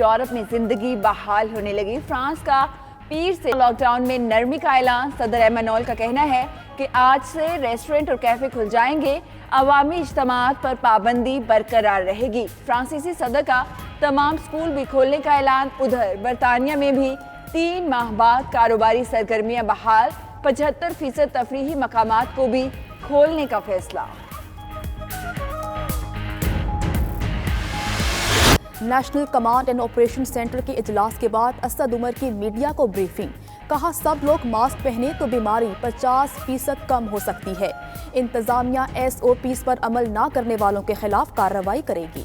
Europe میں زندگی بحال ہونے لگی۔ فرانس کا پیر سے لاک ڈاؤن میں نرمی کا اعلان۔ صدر ایمانوئل کا کہنا ہے کہ آج سے ریسٹورنٹ اور کیفے کھل جائیں گے، عوامی اجتماعات پر پابندی برقرار رہے گی۔ فرانسیسی صدر کا تمام اسکول بھی کھولنے کا اعلان۔ ادھر برطانیہ میں بھی 3 ماہ بعد کاروباری سرگرمیاں بحال، 75% تفریحی مقامات کو بھی کھولنے کا فیصلہ۔ National command and operation centre کے اجلاس کے بعد اسد عمر کی میڈیا کو بریفنگ۔ کہا سب لوگ ماسک پہنیں تو بیماری 50% کم ہو سکتی ہے۔ انتظامیہ SOPs پر عمل نہ کرنے والوں کے خلاف کارروائی کرے گی۔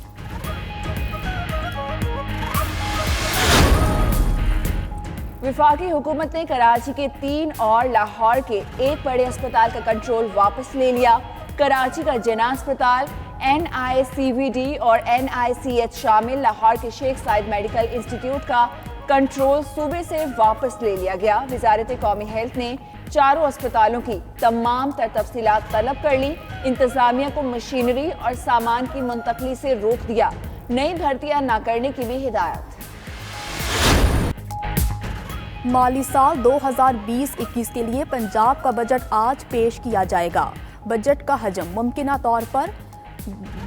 وفاقی حکومت نے کراچی کے 3 اور لاہور کے 1 بڑے اسپتال کا کنٹرول واپس لے لیا۔ کراچی کا جناح اسپتال، NICVD اور NICH شامل لاہور کے شیخ زاید میڈیکل انسٹیٹیوٹ کا کنٹرول صوبے سے واپس لے لیا گیا۔ وزارت قومی ہیلتھ نے چاروں اسپتالوں کی تمام تر تفصیلات طلب کر لی۔ انتظامیہ کو مشینری اور سامان کی منتقلی سے روک دیا۔ نئی بھرتیاں نہ کرنے کی بھی ہدایت۔ مالی سال 2020-21 کے لیے پنجاب کا بجٹ آج پیش کیا جائے گا۔ بجٹ کا حجم ممکنہ طور پر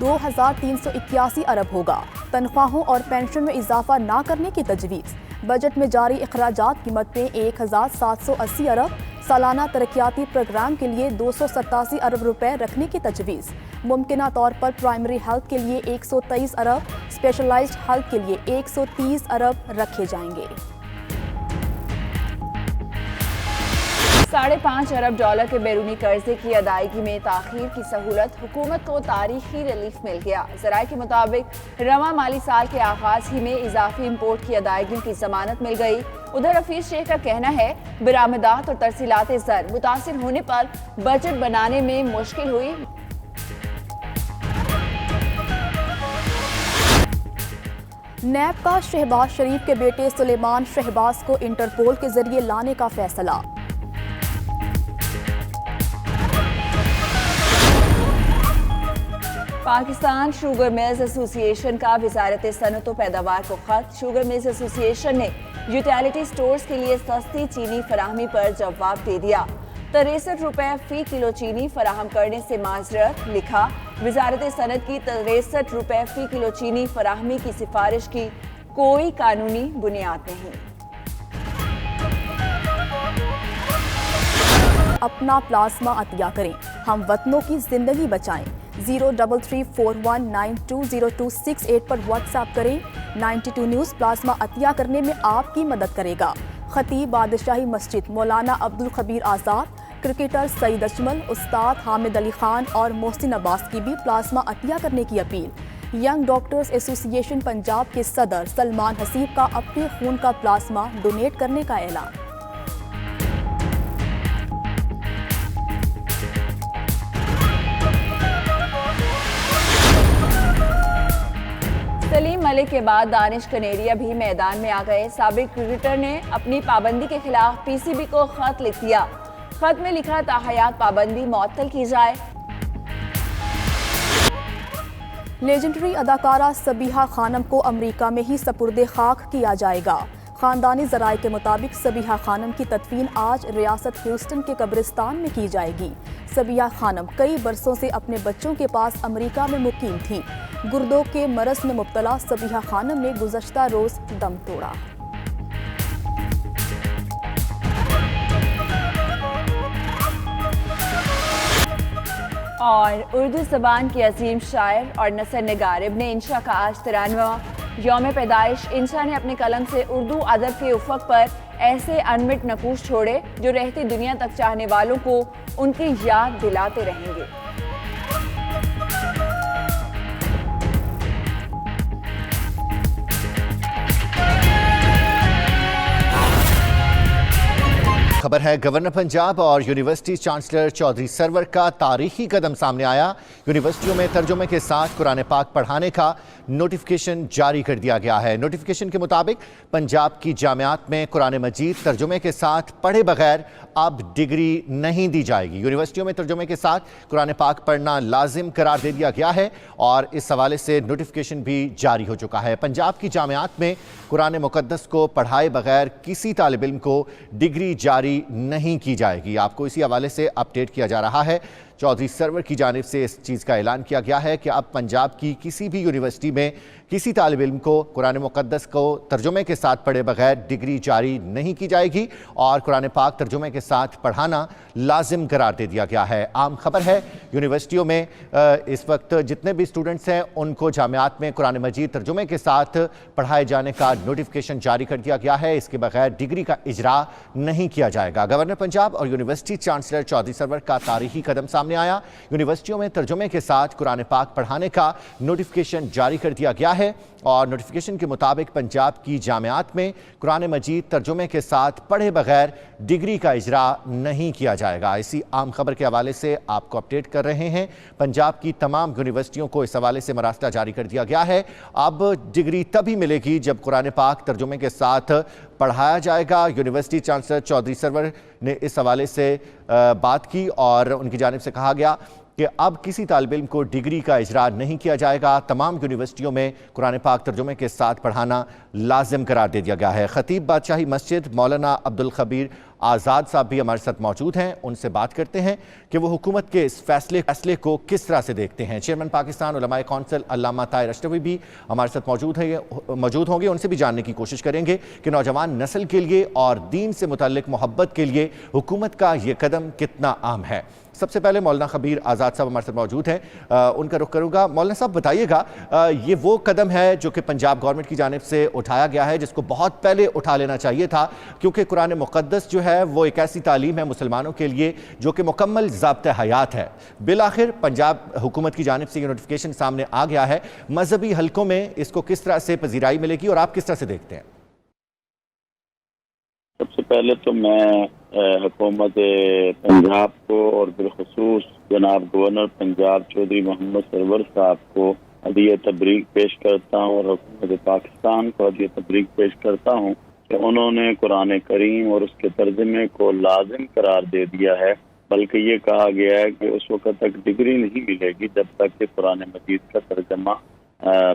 2381 ارب ہوگا۔ تنخواہوں اور پینشن میں اضافہ نہ کرنے کی تجویز۔ بجٹ میں جاری اخراجات کی مدتیں 1780 ارب، سالانہ ترقیاتی پروگرام کے لیے 287 ارب روپے رکھنے کی تجویز۔ ممکنہ طور پر پرائمری ہیلتھ کے لیے 123 ارب، اسپیشلائزڈ ہیلتھ کے لیے 130 ارب رکھے جائیں گے۔ $5.5 ارب کے بیرونی قرضے کی ادائیگی میں تاخیر کی سہولت۔ حکومت کو تاریخی ریلیف مل گیا۔ ذرائع کے مطابق رواں مالی سال کے آغاز ہی میں اضافی امپورٹ کی ادائیگیوں کی ضمانت مل گئی۔ ادھر حفیظ شیخ کا کہنا ہے برآمدات اور ترسیلات زر متاثر ہونے پر بجٹ بنانے میں مشکل ہوئی۔ نیب کا شہباز شریف کے بیٹے سلیمان شہباز کو انٹرپول کے ذریعے لانے کا فیصلہ۔ پاکستان شوگر میلز ایسوسی ایشن کا وزارت صنعت و پیداوار کو خط۔ شوگر میلز ایسوسی ایشن نے یوٹیلیٹی سٹورز کے لیے سستی چینی فراہمی پر جواب دے دیا۔ 63 روپے فی کلو چینی فراہم کرنے سے معذرت۔ لکھا وزارت صنعت کی 63 روپے فی کلو چینی فراہمی کی سفارش کی کوئی قانونی بنیاد نہیں۔ اپنا پلازما عطیہ کریں، ہم وطنوں کی زندگی بچائیں۔ 0334192026 پر واٹس ایپ کریں۔ 92 نیوز پلازما عطیہ کرنے میں آپ کی مدد کرے گا۔ خطیب بادشاہی مسجد مولانا عبدالخبیر آزاد، کرکٹر سعید اجمل، استاد حامد علی خان اور محسن عباس کی بھی پلازما عطیہ کرنے کی اپیل۔ ینگ ڈاکٹرز ایسوسی ایشن پنجاب کے صدر سلمان حسیب کا اپنے خون کا پلازما ڈونیٹ کرنے کا اعلان۔ سلیم ملک کے بعد دانش کنیریا بھی میدان میں آ گئے۔ سابق کرکٹر نے اپنی پابندی کے خلاف PCB کو خط لکھ دیا۔ خط میں لکھا تاحیات پابندی معطل کی جائے۔ لیجنڈری اداکارہ سبیحہ خانم کو امریکہ میں ہی سپرد خاک کیا جائے گا۔ خاندانی ذرائع کے مطابق سبیحہ خانم کی تدفین آج ریاست ہیوسٹن کے قبرستان میں کی جائے گی۔ سبیحہ خانم کئی برسوں سے اپنے بچوں کے پاس امریکہ میں مقیم تھیں۔ گردوں کے مرض میں مبتلا سبیحہ خانم نے گزشتہ روز دم توڑا۔ اور اردو زبان کی عظیم شاعر اور نثر نگار ابن انشا کا آج 93واں یوم پیدائش۔ انشا نے اپنے قلم سے اردو ادب کے افق پر ایسے انمٹ نقوش چھوڑے جو رہتی دنیا تک چاہنے والوں کو ان کی یاد دلاتے رہیں گے۔ खबर है, गवर्नर पंजाब और यूनिवर्सिटी चांसलर चौधरी सरवर का तारीखी कदम सामने आया। यूनिवर्सिटियों में तर्जुमे के साथ कुरान पाक पढ़ाने का नोटिफिकेशन जारी कर दिया गया है। नोटिफिकेशन के मुताबिक पंजाब की जामियात में कुरान मजीद तर्जुमे के साथ पढ़े बगैर अब डिग्री नहीं दी जाएगी। यूनिवर्सिटियों में तर्जुमे के साथ कुरान पाक पढ़ना लाजिम करार दे दिया गया है और इस हवाले से नोटिफिकेशन भी जारी हो चुका है। पंजाब की जामियात में कुरान मुक़द्दस को पढ़ाए बगैर किसी तालिब इल्म को डिग्री जारी नहीं की जाएगी। आपको इसी हवाले से अपडेट किया जा रहा है। चौधरी सरवर की जानिब से इस चीज़ का ऐलान किया गया है कि अब पंजाब की किसी भी यूनिवर्सिटी में किसी तालिब इल्म को कुरान मुक़द्दस को तर्जुमे के साथ पढ़े बगैर डिग्री जारी नहीं की जाएगी और कुरान पाक तर्जुमे के साथ पढ़ाना लाजिम करार दे दिया गया है। आम खबर है, यूनिवर्सिटियों में इस वक्त जितने भी स्टूडेंट्स हैं उनको जामियात में कुरान मजीद तर्जुमे के साथ पढ़ाए जाने का नोटिफिकेशन जारी कर दिया गया है। इसके बगैर डिग्री का इजरा नहीं किया जाएगा। गवर्नर पंजाब और यूनिवर्सिटी चांसलर चौधरी सरवर का तारीखी कदम सामने आया। यूनिवर्सिटियों में तर्जुमे के साथ कुरान पाक पढ़ाने का नोटिफिकेशन जारी कर दिया गया है और नोटिफिकेशन के मुताबिक पंजाब की जामियात में कुरान मजीद तर्जुमे के साथ पढ़े बगैर डिग्री का इजरा नहीं किया जाएगा। इसी आम खबर के हवाले से आपको अपडेट कर रहे हैं। पंजाब की तमाम यूनिवर्सिटियों को इस हवाले से मरासला जारी कर दिया गया है। अब डिग्री तभी मिलेगी जब कुरान पाक तर्जुमे के साथ पढ़ाया जाएगा। यूनिवर्सिटी चांसलर चौधरी सरवर ने इस हवाले से बात की और उनकी जानिब से कहा गया कि अब किसी तालिब इल्म को डिग्री का इजरा नहीं किया जाएगा। तमाम यूनिवर्सिटियों में कुरान पाक तर्जुमे के साथ पढ़ाना लाजिम करार दे दिया गया है। खतीब बादशाही मस्जिद मौलाना अब्दुल खबीर आज़ाद साहब भी हमारे साथ मौजूद हैं। उनसे बात करते हैं कि वो हुकूमत के इस फैसले को किस तरह से देखते हैं। चेयरमैन पाकिस्तान उलमाए कौंसिल अल्लामा ताहिर अशरफी भी हमारे साथ मौजूद होंगे। उनसे भी जानने की कोशिश करेंगे कि नौजवान नस्ल के लिए और दीन से मुतल्लिक मोहब्बत के लिए हुकूमत का ये कदम कितना आम है। सबसे पहले मौलाना खबीर आज़ाद साहब हमारे साथ मौजूद हैं, उनका रुख करूँगा। मौलाना साहब बताइएगा, ये वो कदम है जो कि पंजाब गवर्नमेंट की जानिब से उठाया गया है जिसको बहुत पहले उठा लेना चाहिए था, क्योंकि कुरान मुक़द्दस जो है वो एक ऐसी तालीम है मुसलमानों के लिए जो कि मुकम्मल ज़ाब्ते हयात है। बिलाखिर पंजाब हुकूमत की जानिब से ये नोटिफिकेशन सामने आ गया है। मजहबी हलकों में इसको किस तरह से पजीराई मिलेगी और आप किस तरह से देखते हैं? सबसे पहले तो मैं हुकूमत पंजाब को और बिलखुसूस जनाब गवर्नर पंजाब चौधरी मोहम्मद सरवर साहब को हदीया तबरीक पेश करता हूँ और हुकूमत पाकिस्तान को हदीया तबरीक पेश करता हूँ कि उन्होंने कुरान करीम और उसके तर्जुमे को लाजिम करार दे दिया है। बल्कि ये कहा गया है कि उस वक्त तक डिग्री नहीं मिलेगी जब तक कि कुरान मजीद का तर्जमा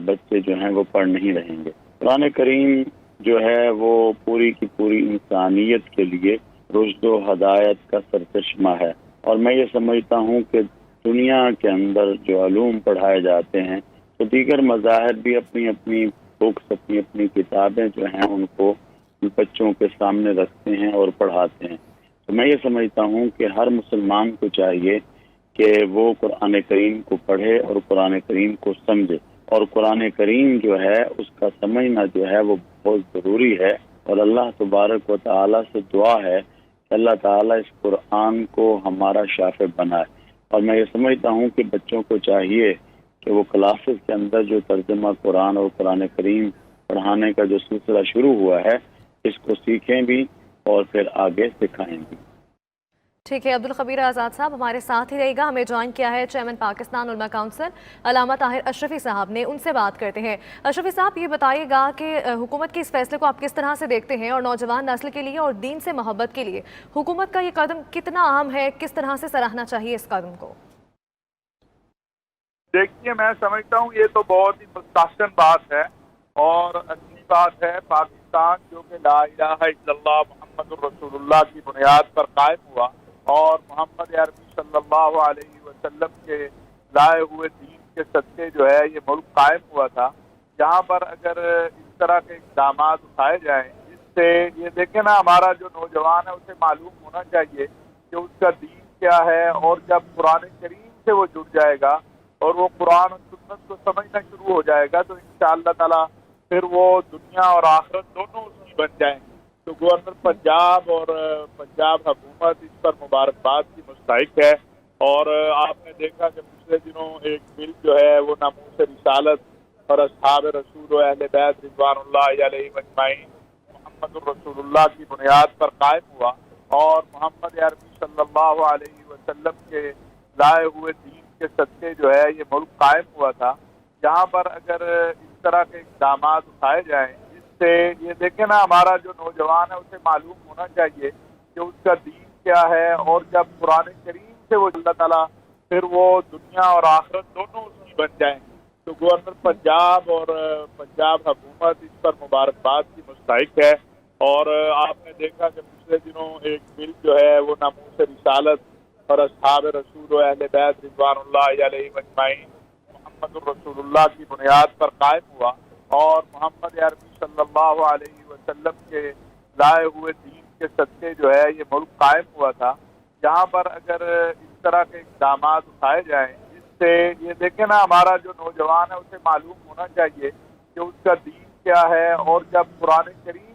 बच्चे जो हैं वो पढ़ नहीं रहेंगे। कुरान करीम जो है वो पूरी की पूरी इंसानियत के लिए रुश्द व हदायत का सरचश्मा है और मैं ये समझता हूँ कि दुनिया के अंदर जो अलूम पढ़ाए जाते हैं तो दीगर मज़ाहिर भी अपनी अपनी बुक्स, अपनी अपनी किताबें जो हैं उनको बच्चों के सामने रखते हैं और पढ़ाते हैं। तो मैं ये समझता हूँ कि हर मुसलमान को चाहिए कि वो कुरान करीम को पढ़े और कुरान करीम को समझे और कुरान करीम जो है उसका समझना जो है वो बहुत ज़रूरी है। और अल्लाह तबारक व तआला से दुआ है कि अल्लाह ताला इस कुरान को हमारा शाफ़े बनाए। और मैं ये समझता हूँ कि बच्चों को चाहिए कि वो क्लासेस के अंदर जो तर्जुमा कुरान और कुरान करीम पढ़ाने का जो सिलसिला शुरू हुआ है इसको सीखें भी और फिर आगे सिखाएं भी। ठीक है, अब्दुल खबीर आज़ाद साहब हमारे साथ ही रहेगा। हमें ज्वाइन किया है चेयरमैन पाकिस्तान उलमा काउंसिल अल्लामा ताहिर अशरफी साहब ने, उनसे बात करते हैं। अशरफी साहब ये बताइएगा कि हुकूमत के इस फैसले को आप किस तरह से देखते हैं और नौजवान नस्ल के लिए और दीन से मोहब्बत के लिए हुकूमत का ये कदम कितना अहम है, किस तरह से सराहना चाहिए इस कदम को? देखिए, मैं समझता हूँ ये तो बहुत ही मुस्तहसन बात है और अच्छी बात है। पाकिस्तान जो कि ला इलाहा इल्लल्लाह मुहम्मदुर रसूलुल्लाह की बुनियाद पर कायम हुआ और मोहम्मद अरबी सल्लल्लाहु अलैहि वसल्लम के लाए हुए दीन के सदक़े जो है ये मुल्क कायम हुआ था। यहाँ पर अगर इस तरह के इक़दाम उठाए जाएं जिससे ये देखें ना, हमारा जो नौजवान है उसे मालूम होना चाहिए कि उसका दीन क्या है और जब कुरान करीम से वो जुड़ जाएगा और वो कुरान और सुन्नत को समझना शुरू हो जाएगा तो इंशाअल्लाह ताला फिर वो दुनिया और आखिरत दोनों उसकी बन जाएंगी। तो गवर्नर पंजाब और पंजाब हुकूमत इस पर मुबारकबाद की मुस्तहिक है। और आपने देखा कि पिछले दिनों एक बिल जो है वो नामूस रिसालत और अस्हाब रसूल व अहले बैत रिज़वानुल्लाह अलैहिम अजमाइन मुहम्मदुर रसूलुल्लाह की बुनियाद पर कायम हुआ اور محمد عربی صلی اللہ علیہ وسلم کے لائے ہوئے دین کے صدقے جو ہے یہ ملک قائم ہوا تھا. یہاں پر اگر اس طرح کے اقدامات اٹھائے جائیں جس سے یہ دیکھیں نا ہمارا جو نوجوان ہے اسے معلوم ہونا چاہیے کہ اس کا دین کیا ہے, اور جب قرآن کریم سے وہ اللہ تعالیٰ پھر وہ دنیا اور آخرت دونوں اس کی بن جائیں. تو گورنر پنجاب اور پنجاب حکومت اس پر مبارکباد کی مستحق ہے. اور آپ نے دیکھا کہ پچھلے دنوں ایک بل جو ہے وہ ناموس رسالت اور اصحاب رسول و اہل بیت رضوان اللہ علیہ اجمعین محمد الرسول اللہ کی بنیاد پر قائم ہوا, اور محمد عربی صلی اللہ علیہ وسلم کے لائے ہوئے دین کے صدقے جو ہے یہ ملک قائم ہوا تھا. یہاں پر اگر اس طرح کے اقدامات اٹھائے جائیں جس سے یہ دیکھیں نا ہمارا جو نوجوان ہے اسے معلوم ہونا چاہیے کہ اس کا دین کیا ہے, اور جب قرآن کریم